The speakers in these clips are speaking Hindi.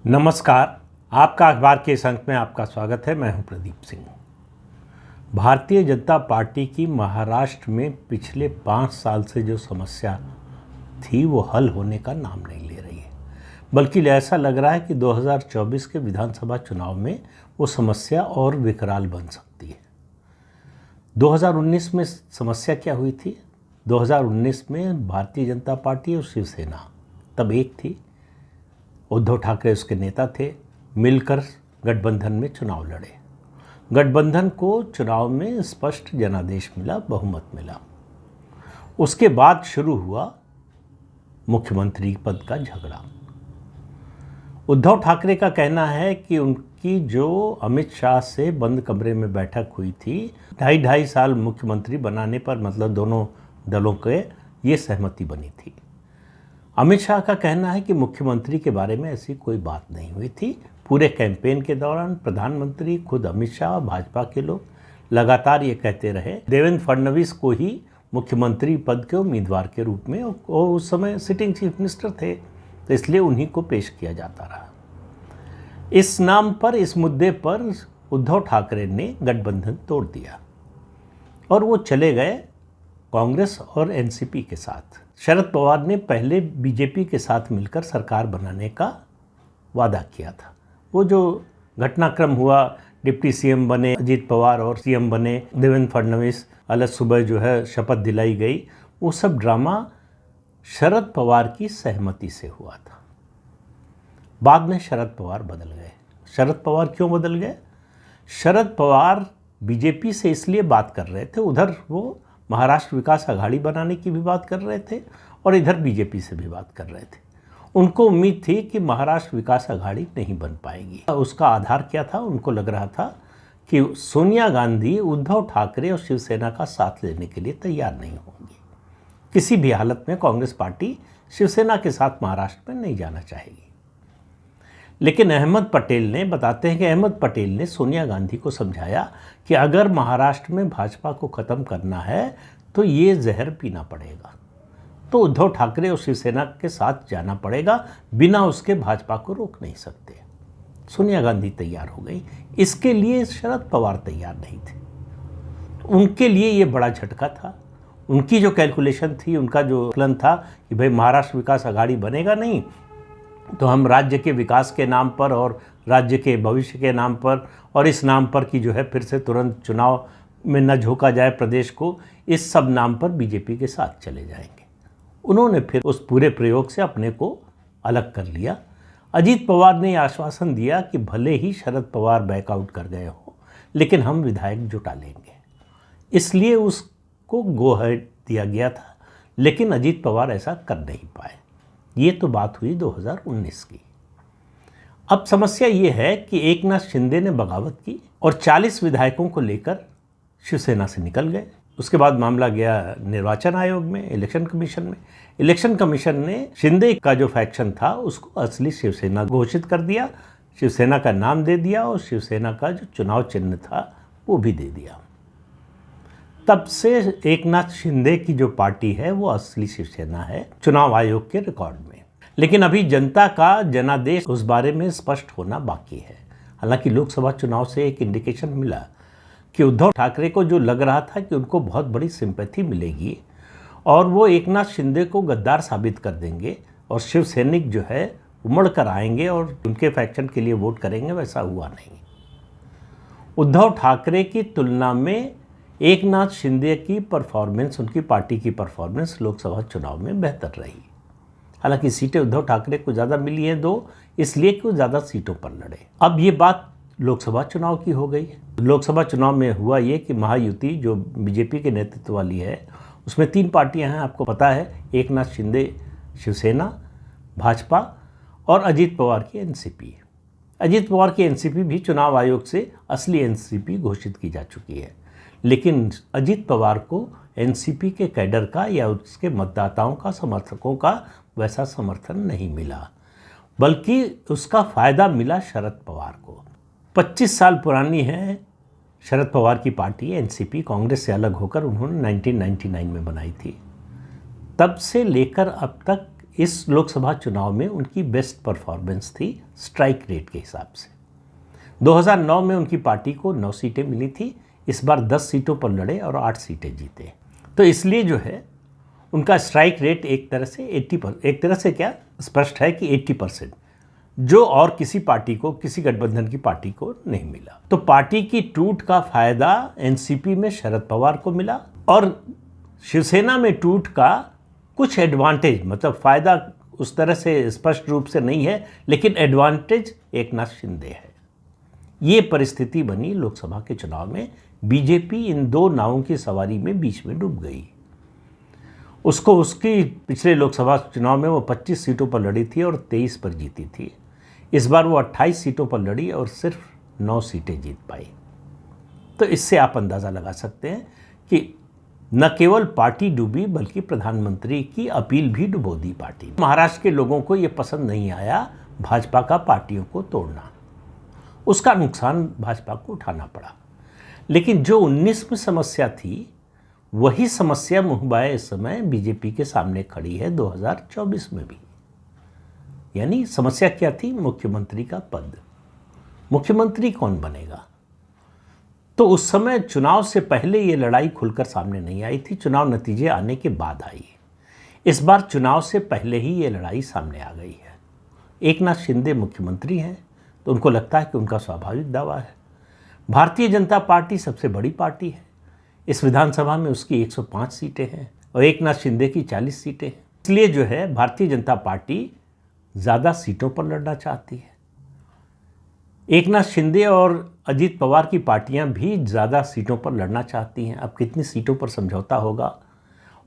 नमस्कार। आपका अखबार के इस अंक में आपका स्वागत है। मैं हूं प्रदीप सिंह। भारतीय जनता पार्टी की महाराष्ट्र में पिछले 5 साल से जो समस्या थी वो हल होने का नाम नहीं ले रही है, बल्कि ऐसा लग रहा है कि 2024 के विधानसभा चुनाव में वो समस्या और विकराल बन सकती है। 2019 में समस्या क्या हुई थी? 2019 में भारतीय जनता पार्टी और शिवसेना तब एक थी। उद्धव ठाकरे उसके नेता थे, मिलकर गठबंधन में चुनाव लड़े। गठबंधन को चुनाव में स्पष्ट जनादेश मिला, बहुमत मिला। उसके बाद शुरू हुआ मुख्यमंत्री पद का झगड़ा। उद्धव ठाकरे का कहना है कि उनकी जो अमित शाह से बंद कमरे में बैठक हुई थी, 2.5 साल मुख्यमंत्री बनाने पर, मतलब दोनों दलों के ये सहमति बनी थी। अमित शाह का कहना है कि मुख्यमंत्री के बारे में ऐसी कोई बात नहीं हुई थी। पूरे कैंपेन के दौरान प्रधानमंत्री, खुद अमित शाह, भाजपा के लोग लगातार ये कहते रहे देवेंद्र फडणवीस को ही मुख्यमंत्री पद के उम्मीदवार के रूप में, और उस समय सिटिंग चीफ मिनिस्टर थे, तो इसलिए उन्हीं को पेश किया जाता रहा। इस नाम पर, इस मुद्दे पर उद्धव ठाकरे ने गठबंधन तोड़ दिया और वो चले गए कांग्रेस और एनसीपी के साथ। शरद पवार ने पहले बीजेपी के साथ मिलकर सरकार बनाने का वादा किया था। वो जो घटनाक्रम हुआ, डिप्टी सीएम बने अजीत पवार और सीएम बने देवेंद्र फडणवीस, अलग सुबह जो है शपथ दिलाई गई, वो सब ड्रामा शरद पवार की सहमति से हुआ था। बाद में शरद पवार बदल गए। शरद पवार क्यों बदल गए? शरद पवार बीजेपी से इसलिए बात कर रहे थे, उधर वो महाराष्ट्र विकास अघाड़ी बनाने की भी बात कर रहे थे और इधर बीजेपी से भी बात कर रहे थे। उनको उम्मीद थी कि महाराष्ट्र विकास अघाड़ी नहीं बन पाएगी। उसका आधार क्या था? उनको लग रहा था कि सोनिया गांधी उद्धव ठाकरे और शिवसेना का साथ लेने के लिए तैयार नहीं होंगी। किसी भी हालत में कांग्रेस पार्टी शिवसेना के साथ महाराष्ट्र में नहीं जाना चाहेगी। लेकिन अहमद पटेल ने, बताते हैं कि अहमद पटेल ने सोनिया गांधी को समझाया कि अगर महाराष्ट्र में भाजपा को ख़त्म करना है तो ये जहर पीना पड़ेगा, तो उद्धव ठाकरे और शिवसेना के साथ जाना पड़ेगा, बिना उसके भाजपा को रोक नहीं सकते। सोनिया गांधी तैयार हो गई। इसके लिए शरद पवार तैयार नहीं थे। उनके लिए ये बड़ा झटका था। उनकी जो कैलकुलेशन थी, उनका जो प्लान था कि भाई महाराष्ट्र विकास अघाड़ी बनेगा नहीं तो हम राज्य के विकास के नाम पर और राज्य के भविष्य के नाम पर और इस नाम पर कि जो है फिर से तुरंत चुनाव में न झोंका जाए प्रदेश को, इस सब नाम पर बीजेपी के साथ चले जाएंगे। उन्होंने फिर उस पूरे प्रयोग से अपने को अलग कर लिया। अजीत पवार ने आश्वासन दिया कि भले ही शरद पवार बैकआउट कर गए हो, लेकिन हम विधायक जुटा लेंगे, इसलिए उसको गो अहेड दिया गया था। लेकिन अजीत पवार ऐसा कर नहीं पाए। ये तो बात हुई 2019 की। अब समस्या ये है कि एकनाथ शिंदे ने बगावत की और 40 विधायकों को लेकर शिवसेना से निकल गए। उसके बाद मामला गया निर्वाचन आयोग में, इलेक्शन कमीशन में। इलेक्शन कमीशन ने शिंदे का जो फैक्शन था उसको असली शिवसेना घोषित कर दिया, शिवसेना का नाम दे दिया और शिवसेना का जो चुनाव चिन्ह था वो भी दे दिया। तब से एकनाथ शिंदे की जो पार्टी है वो असली शिवसेना है चुनाव आयोग के रिकॉर्ड में। लेकिन अभी जनता का जनादेश उस बारे में स्पष्ट होना बाकी है। हालांकि लोकसभा चुनाव से एक इंडिकेशन मिला कि उद्धव ठाकरे को जो लग रहा था कि उनको बहुत बड़ी सिंपैथी मिलेगी और वो एकनाथ शिंदे को गद्दार साबित कर देंगे और शिवसैनिक जो है उमड़ कर आएंगे और उनके फैक्शन के लिए वोट करेंगे, वैसा हुआ नहीं। उद्धव ठाकरे की तुलना में एकनाथ शिंदे की परफॉर्मेंस, उनकी पार्टी की परफॉर्मेंस लोकसभा चुनाव में बेहतर रही। हालांकि सीटें उद्धव ठाकरे को ज़्यादा मिली हैं 2, इसलिए कि वो ज़्यादा सीटों पर लड़े। अब ये बात लोकसभा चुनाव की हो गई है। लोकसभा चुनाव में हुआ ये कि महायुति जो बीजेपी के नेतृत्व वाली है, उसमें 3 पार्टियां हैं, आपको पता है, एकनाथ शिंदे शिवसेना, भाजपा और अजीत पवार की एनसीपी। अजीत पवार की एनसीपी भी चुनाव आयोग से असली एनसीपी घोषित की जा चुकी है। लेकिन अजीत पवार को एनसीपी के कैडर का या उसके मतदाताओं का, समर्थकों का वैसा समर्थन नहीं मिला, बल्कि उसका फ़ायदा मिला शरद पवार को। 25 साल पुरानी है शरद पवार की पार्टी एनसीपी, कांग्रेस से अलग होकर उन्होंने 1999 में बनाई थी। तब से लेकर अब तक इस लोकसभा चुनाव में उनकी बेस्ट परफॉर्मेंस थी स्ट्राइक रेट के हिसाब से। 2009 में उनकी पार्टी को 9 सीटें मिली थी, इस बार 10 सीटों पर लड़े और 8 सीटें जीते। तो इसलिए जो है उनका स्ट्राइक रेट एक तरह से क्या स्पष्ट है कि 80%, जो और किसी पार्टी को, किसी गठबंधन की पार्टी को नहीं मिला। तो पार्टी की टूट का फायदा एनसीपी में शरद पवार को मिला और शिवसेना में टूट का कुछ एडवांटेज, मतलब फायदा उस तरह से स्पष्ट रूप से नहीं है, लेकिन एडवांटेज एकनाथ शिंदे है। ये परिस्थिति बनी लोकसभा के चुनाव में। बीजेपी इन दो नावों की सवारी में बीच में डूब गई। उसकी पिछले लोकसभा चुनाव में वो 25 सीटों पर लड़ी थी और 23 पर जीती थी। इस बार वो 28 सीटों पर लड़ी और सिर्फ 9 सीटें जीत पाई। तो इससे आप अंदाज़ा लगा सकते हैं कि न केवल पार्टी डूबी बल्कि प्रधानमंत्री की अपील भी डुबो दी पार्टी। महाराष्ट्र के लोगों को ये पसंद नहीं आया भाजपा का पार्टियों को तोड़ना, उसका नुकसान भाजपा को उठाना पड़ा। लेकिन जो 19 में समस्या थी वही समस्या मुहबाए इस समय बीजेपी के सामने खड़ी है 2024 में भी। यानी समस्या क्या थी? मुख्यमंत्री का पद। मुख्यमंत्री कौन बनेगा? तो उस समय चुनाव से पहले ये लड़ाई खुलकर सामने नहीं आई थी, चुनाव नतीजे आने के बाद आई। इस बार चुनाव से पहले ही ये लड़ाई सामने आ गई है। एकनाथ शिंदे मुख्यमंत्री हैं तो उनको लगता है कि उनका स्वाभाविक दावा है। भारतीय जनता पार्टी सबसे बड़ी पार्टी है, इस विधानसभा में उसकी 105 सीटें हैं और एकनाथ शिंदे की 40 सीटें हैं। इसलिए जो है भारतीय जनता पार्टी ज़्यादा सीटों पर लड़ना चाहती है। एकनाथ शिंदे और अजीत पवार की पार्टियां भी ज़्यादा सीटों पर लड़ना चाहती हैं। अब कितनी सीटों पर समझौता होगा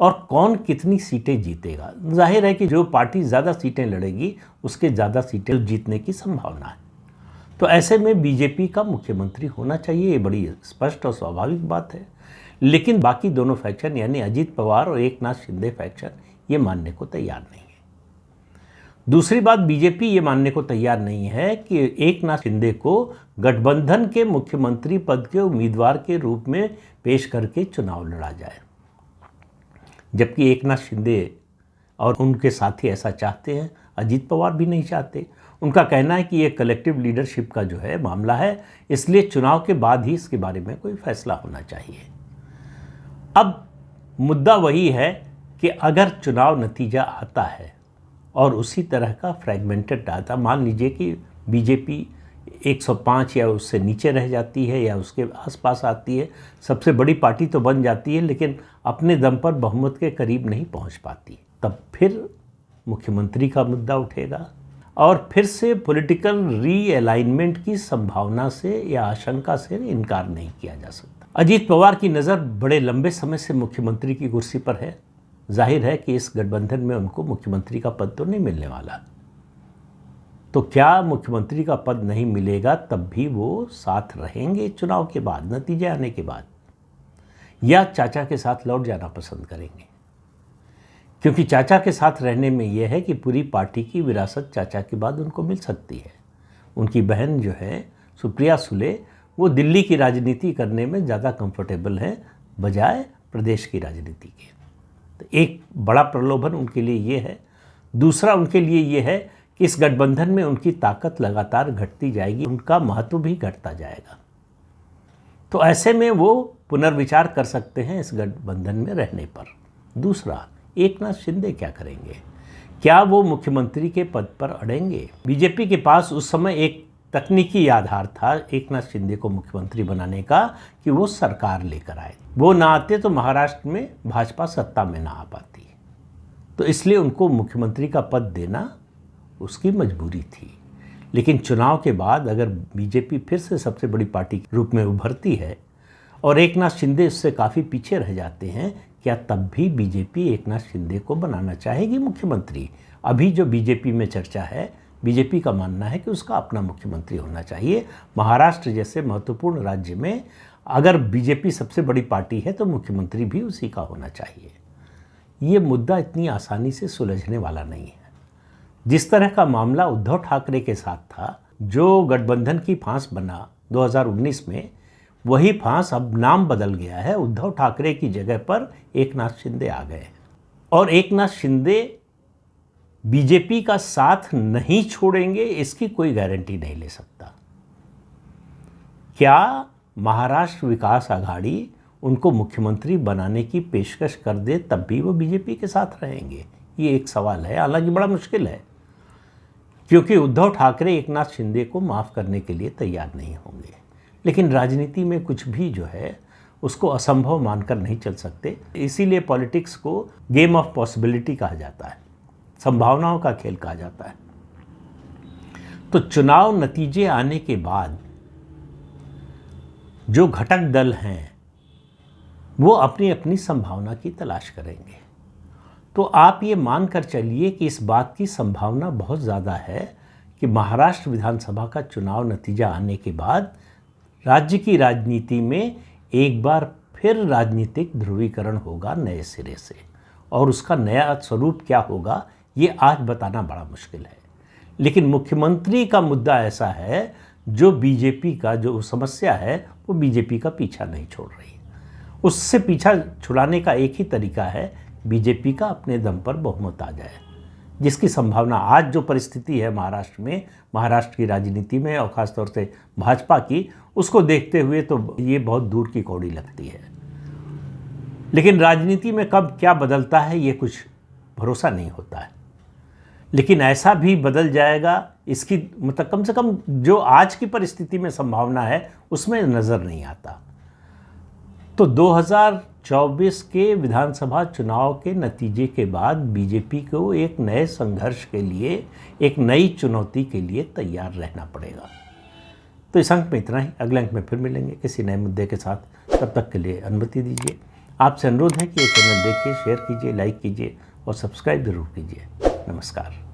और कौन कितनी सीटें जीतेगा? जाहिर है कि जो पार्टी ज़्यादा सीटें लड़ेगी उसके ज़्यादा सीटें जीतने की संभावना है। तो ऐसे में बीजेपी का मुख्यमंत्री होना चाहिए, ये बड़ी स्पष्ट और स्वाभाविक बात है। लेकिन बाकी दोनों फैक्शन यानी अजीत पवार और एकनाथ शिंदे फैक्शन ये मानने को तैयार नहीं है। दूसरी बात, बीजेपी ये मानने को तैयार नहीं है कि एकनाथ शिंदे को गठबंधन के मुख्यमंत्री पद के उम्मीदवार के रूप में पेश करके चुनाव लड़ा जाए, जबकि एकनाथ शिंदे और उनके साथी ऐसा चाहते हैं। अजीत पवार भी नहीं चाहते। उनका कहना है कि ये कलेक्टिव लीडरशिप का जो है मामला है, इसलिए चुनाव के बाद ही इसके बारे में कोई फैसला होना चाहिए। अब मुद्दा वही है कि अगर चुनाव नतीजा आता है और उसी तरह का फ्रैगमेंटेड आता, मान लीजिए कि बीजेपी 105 या उससे नीचे रह जाती है या उसके आसपास आती है, सबसे बड़ी पार्टी तो बन जाती है लेकिन अपने दम पर बहुमत के करीब नहीं पहुंच पाती, तब फिर मुख्यमंत्री का मुद्दा उठेगा और फिर से पॉलिटिकल रीअलाइनमेंट की संभावना से या आशंका से इनकार नहीं किया जा सकता। अजीत पवार की नज़र बड़े लंबे समय से मुख्यमंत्री की कुर्सी पर है। जाहिर है कि इस गठबंधन में उनको मुख्यमंत्री का पद तो नहीं मिलने वाला। तो क्या मुख्यमंत्री का पद नहीं मिलेगा तब भी वो साथ रहेंगे चुनाव के बाद, नतीजे आने के बाद, या चाचा के साथ लौट जाना पसंद करेंगे? क्योंकि चाचा के साथ रहने में यह है कि पूरी पार्टी की विरासत चाचा के बाद उनको मिल सकती है। उनकी बहन जो है सुप्रिया सुले, वो दिल्ली की राजनीति करने में ज़्यादा कंफर्टेबल है बजाय प्रदेश की राजनीति के। तो एक बड़ा प्रलोभन उनके लिए ये है। दूसरा उनके लिए ये है कि इस गठबंधन में उनकी ताकत लगातार घटती जाएगी, उनका महत्व भी घटता जाएगा। तो ऐसे में वो पुनर्विचार कर सकते हैं इस गठबंधन में रहने पर। दूसरा, एकनाथ शिंदे क्या करेंगे? क्या वो मुख्यमंत्री के पद पर अड़ेंगे? बीजेपी के पास उस समय एक तकनीकी आधार था एकनाथ शिंदे को मुख्यमंत्री बनाने का कि वो सरकार लेकर आए। वो ना आते तो महाराष्ट्र में भाजपा सत्ता में ना आ पाती, तो इसलिए उनको मुख्यमंत्री का पद देना उसकी मजबूरी थी। लेकिन चुनाव के बाद अगर बीजेपी फिर से सबसे बड़ी पार्टी के रूप में उभरती है और एकनाथ शिंदे उससे काफ़ी पीछे रह जाते हैं, क्या तब भी बीजेपी एकनाथ शिंदे को बनाना चाहेगी मुख्यमंत्री? अभी जो बीजेपी में चर्चा है, बीजेपी का मानना है कि उसका अपना मुख्यमंत्री होना चाहिए। महाराष्ट्र जैसे महत्वपूर्ण राज्य में अगर बीजेपी सबसे बड़ी पार्टी है तो मुख्यमंत्री भी उसी का होना चाहिए। ये मुद्दा इतनी आसानी से सुलझने वाला नहीं है। जिस तरह का मामला उद्धव ठाकरे के साथ था, जो गठबंधन की फांस बना 2019 में, वही फांस अब नाम बदल गया है। उद्धव ठाकरे की जगह पर एकनाथ शिंदे आ गए और एकनाथ शिंदे बीजेपी का साथ नहीं छोड़ेंगे इसकी कोई गारंटी नहीं ले सकता। क्या महाराष्ट्र विकास आघाड़ी उनको मुख्यमंत्री बनाने की पेशकश कर दे तब भी वो बीजेपी के साथ रहेंगे? ये एक सवाल है, हालांकि बड़ा मुश्किल है, क्योंकि उद्धव ठाकरे एकनाथ शिंदे को माफ़ करने के लिए तैयार नहीं होंगे। लेकिन राजनीति में कुछ भी जो है उसको असंभव मानकर नहीं चल सकते। इसीलिए पॉलिटिक्स को गेम ऑफ पॉसिबिलिटी कहा जाता है, संभावनाओं का खेल कहा जाता है। तो चुनाव नतीजे आने के बाद जो घटक दल हैं वो अपनी अपनी संभावना की तलाश करेंगे। तो आप ये मानकर चलिए कि इस बात की संभावना बहुत ज़्यादा है कि महाराष्ट्र विधानसभा का चुनाव नतीजा आने के बाद राज्य की राजनीति में एक बार फिर राजनीतिक ध्रुवीकरण होगा नए सिरे से, और उसका नया स्वरूप क्या होगा ये आज बताना बड़ा मुश्किल है। लेकिन मुख्यमंत्री का मुद्दा ऐसा है जो बीजेपी का जो समस्या है वो बीजेपी का पीछा नहीं छोड़ रही। उससे पीछा छुड़ाने का एक ही तरीका है, बीजेपी का अपने दम पर बहुमत आ जाए, जिसकी संभावना आज जो परिस्थिति है महाराष्ट्र में, महाराष्ट्र की राजनीति में और ख़ासतौर से भाजपा की, उसको देखते हुए तो ये बहुत दूर की कौड़ी लगती है। लेकिन राजनीति में कब क्या बदलता है ये कुछ भरोसा नहीं होता है। लेकिन ऐसा भी बदल जाएगा इसकी मतलब कम से कम जो आज की परिस्थिति में संभावना है उसमें नज़र नहीं आता। तो 2024 के विधानसभा चुनाव के नतीजे के बाद बीजेपी को एक नए संघर्ष के लिए, एक नई चुनौती के लिए तैयार रहना पड़ेगा। तो इस अंक में इतना ही, अगले अंक में फिर मिलेंगे किसी नए मुद्दे के साथ। तब तक के लिए अनुमति दीजिए। आपसे अनुरोध है कि ये चैनल देखिए, शेयर कीजिए, लाइक कीजिए और सब्सक्राइब जरूर कीजिए। नमस्कार।